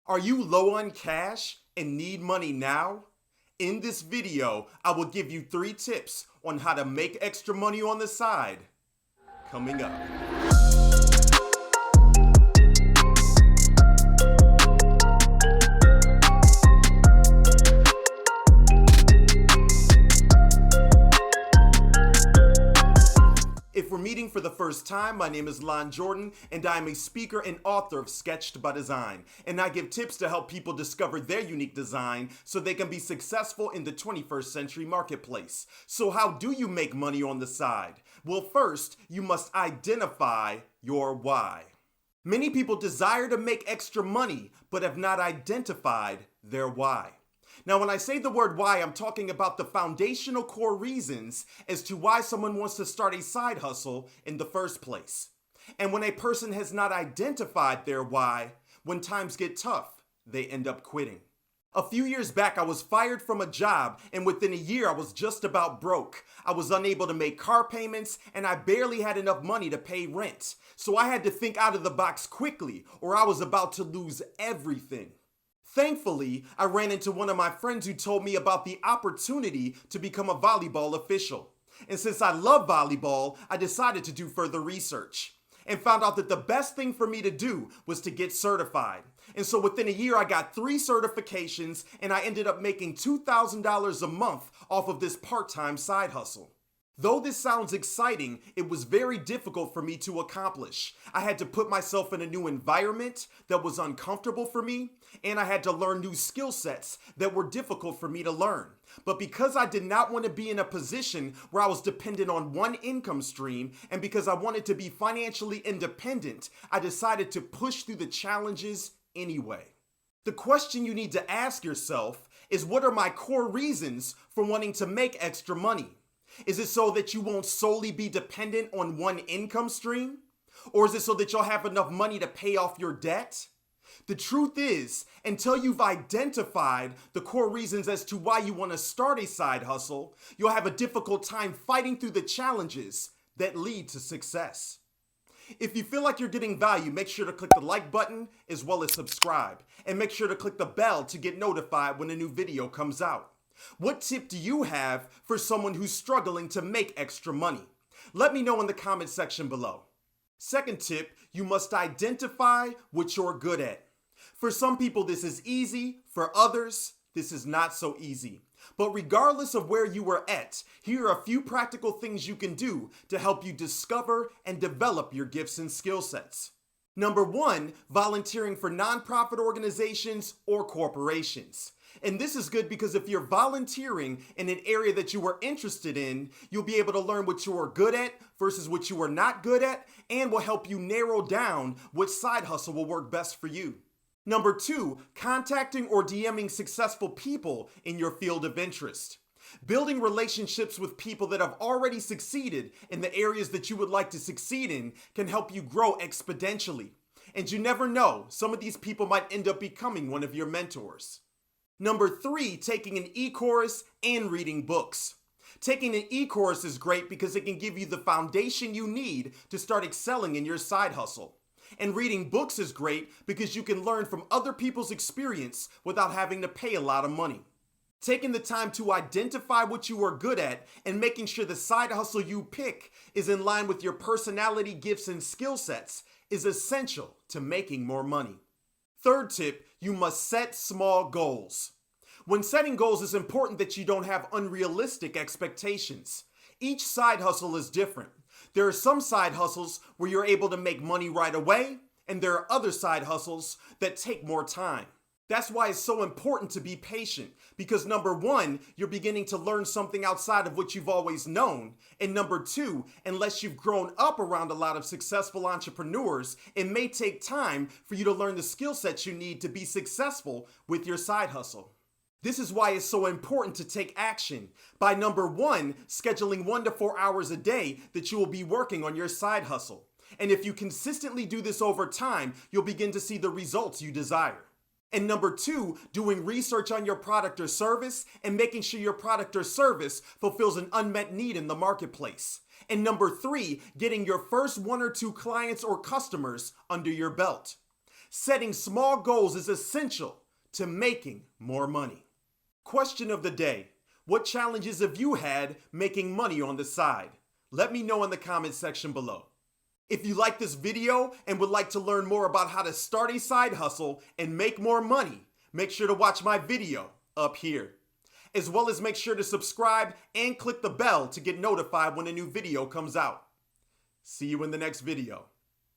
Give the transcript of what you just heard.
Are you low on cash and need money now? In this video, I will give you 3 tips on how to make extra money on the side. Coming up. If we're meeting for the first time, my name is Lon Jordan, and I am a speaker and author of Sketched by Design. And I give tips to help people discover their unique design so they can be successful in the 21st century marketplace. So how do you make money on the side? Well, first, you must identify your why. Many people desire to make extra money, but have not identified their why. Now, when I say the word why, I'm talking about the foundational core reasons as to why someone wants to start a side hustle in the first place. And when a person has not identified their why, when times get tough, they end up quitting. A few years back, I was fired from a job, and within a year, I was just about broke. I was unable to make car payments, and I barely had enough money to pay rent. So I had to think out of the box quickly, or I was about to lose everything. Thankfully, I ran into one of my friends who told me about the opportunity to become a volleyball official. And since I love volleyball, I decided to do further research and found out that the best thing for me to do was to get certified. And so within a year, I got 3 certifications and I ended up making $2,000 a month off of this part-time side hustle. Though this sounds exciting, it was very difficult for me to accomplish. I had to put myself in a new environment that was uncomfortable for me, and I had to learn new skill sets that were difficult for me to learn. But because I did not want to be in a position where I was dependent on one income stream, and because I wanted to be financially independent, I decided to push through the challenges anyway. The question you need to ask yourself is, what are my core reasons for wanting to make extra money? Is it so that you won't solely be dependent on one income stream? Or is it so that you'll have enough money to pay off your debt? The truth is, until you've identified the core reasons as to why you want to start a side hustle, you'll have a difficult time fighting through the challenges that lead to success. If you feel like you're getting value, make sure to click the like button as well as subscribe. And make sure to click the bell to get notified when a new video comes out. What tip do you have for someone who's struggling to make extra money? Let me know in the comment section below. Second tip, you must identify what you're good at. For some people, this is easy. For others, this is not so easy. But regardless of where you were at, here are a few practical things you can do to help you discover and develop your gifts and skill sets. Number 1, volunteering for nonprofit organizations or corporations. And this is good because if you're volunteering in an area that you are interested in, you'll be able to learn what you are good at versus what you are not good at, and will help you narrow down which side hustle will work best for you. Number 2, contacting or DMing successful people in your field of interest. Building relationships with people that have already succeeded in the areas that you would like to succeed in can help you grow exponentially. And you never know, some of these people might end up becoming one of your mentors. Number 3, taking an e-course and reading books. Taking an e-course is great because it can give you the foundation you need to start excelling in your side hustle. And reading books is great because you can learn from other people's experience without having to pay a lot of money. Taking the time to identify what you are good at and making sure the side hustle you pick is in line with your personality, gifts, and skill sets is essential to making more money. Third tip, you must set small goals. When setting goals, it's important that you don't have unrealistic expectations. Each side hustle is different. There are some side hustles where you're able to make money right away, and there are other side hustles that take more time. That's why it's so important to be patient, because number 1, you're beginning to learn something outside of what you've always known. And number 2, unless you've grown up around a lot of successful entrepreneurs, it may take time for you to learn the skill sets you need to be successful with your side hustle. This is why it's so important to take action by number 1, scheduling 1 to 4 hours a day that you will be working on your side hustle. And if you consistently do this over time, you'll begin to see the results you desire. And number 2, doing research on your product or service and making sure your product or service fulfills an unmet need in the marketplace. And number 3, getting your first 1 or 2 clients or customers under your belt. Setting small goals is essential to making more money. Question of the day: what challenges have you had making money on the side? Let me know in the comment section below. If you like this video and would like to learn more about how to start a side hustle and make more money, make sure to watch my video up here. As well as make sure to subscribe and click the bell to get notified when a new video comes out. See you in the next video.